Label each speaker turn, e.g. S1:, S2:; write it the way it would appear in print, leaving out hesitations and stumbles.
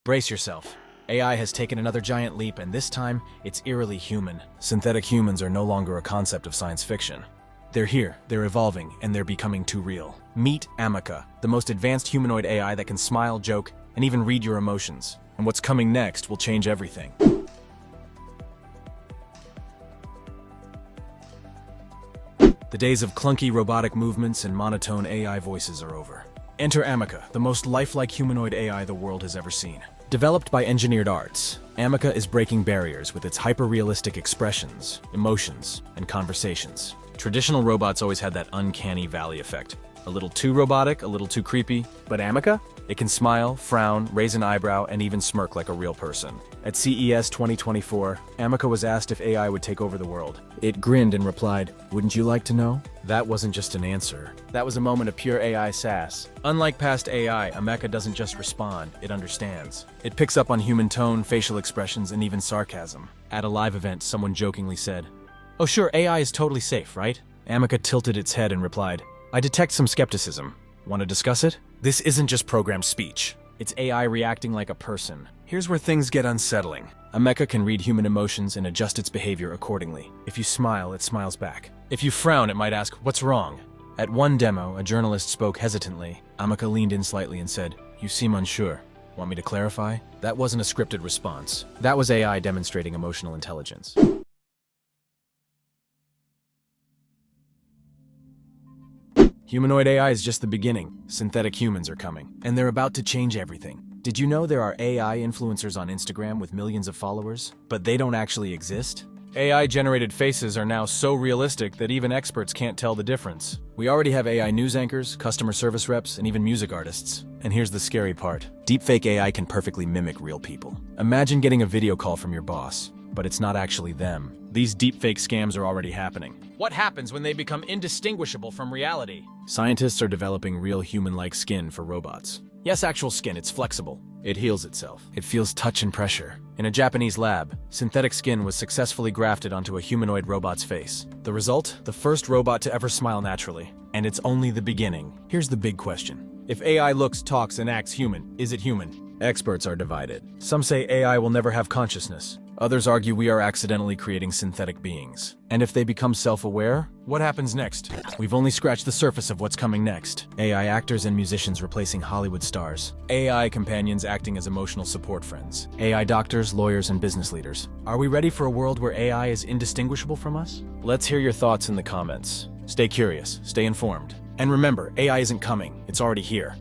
S1: Brace yourself. AI has taken another giant leap, and this time, it's eerily human. Synthetic humans are no longer a concept of science fiction. They're here, they're evolving, and they're becoming too real. Meet Ameca, the most advanced humanoid AI that can smile, joke, and even read your emotions. And what's coming next will change everything. The days of clunky robotic movements and monotone AI voices are over. Enter Ameca, the most lifelike humanoid AI the world has ever seen. Developed by Engineered Arts, Ameca is breaking barriers with its hyper-realistic expressions, emotions, and conversations. Traditional robots always had that uncanny valley effect. A little too robotic, a little too creepy. But Ameca? It can smile, frown, raise an eyebrow, and even smirk like a real person. At CES 2024, Ameca was asked if AI would take over the world. It grinned and replied, "Wouldn't you like to know?" That wasn't just an answer. That was a moment of pure AI sass. Unlike past AI, Ameca doesn't just respond, it understands. It picks up on human tone, facial expressions, and even sarcasm. At a live event, someone jokingly said, "Oh sure, AI is totally safe, right?" Ameca tilted its head and replied, "I detect some skepticism. Want to discuss it?" This isn't just programmed speech. It's AI reacting like a person. Here's where things get unsettling. Ameca can read human emotions and adjust its behavior accordingly. If you smile, it smiles back. If you frown, it might ask, "What's wrong?" At one demo, a journalist spoke hesitantly. Ameca leaned in slightly and said, "You seem unsure. Want me to clarify?" That wasn't a scripted response. That was AI demonstrating emotional intelligence. Humanoid AI is just the beginning. Synthetic humans are coming, and they're about to change everything. Did you know there are AI influencers on Instagram with millions of followers, but they don't actually exist? AI-generated faces are now so realistic that even experts can't tell the difference. We already have AI news anchors, customer service reps, and even music artists. And here's the scary part. Deepfake AI can perfectly mimic real people. Imagine getting a video call from your boss, but it's not actually them. These deepfake scams are already happening. What happens when they become indistinguishable from reality? Scientists are developing real human-like skin for robots. Yes, actual skin, it's flexible. It heals itself. It feels touch and pressure. In a Japanese lab, synthetic skin was successfully grafted onto a humanoid robot's face. The result? The first robot to ever smile naturally. And it's only the beginning. Here's the big question. If AI looks, talks, and acts human, is it human? Experts are divided. Some say AI will never have consciousness. Others argue we are accidentally creating synthetic beings. And if they become self-aware, what happens next? We've only scratched the surface of what's coming next. AI actors and musicians replacing Hollywood stars. AI companions acting as emotional support friends. AI doctors, lawyers, and business leaders. Are we ready for a world where AI is indistinguishable from us? Let's hear your thoughts in the comments. Stay curious, stay informed. And remember, AI isn't coming, it's already here.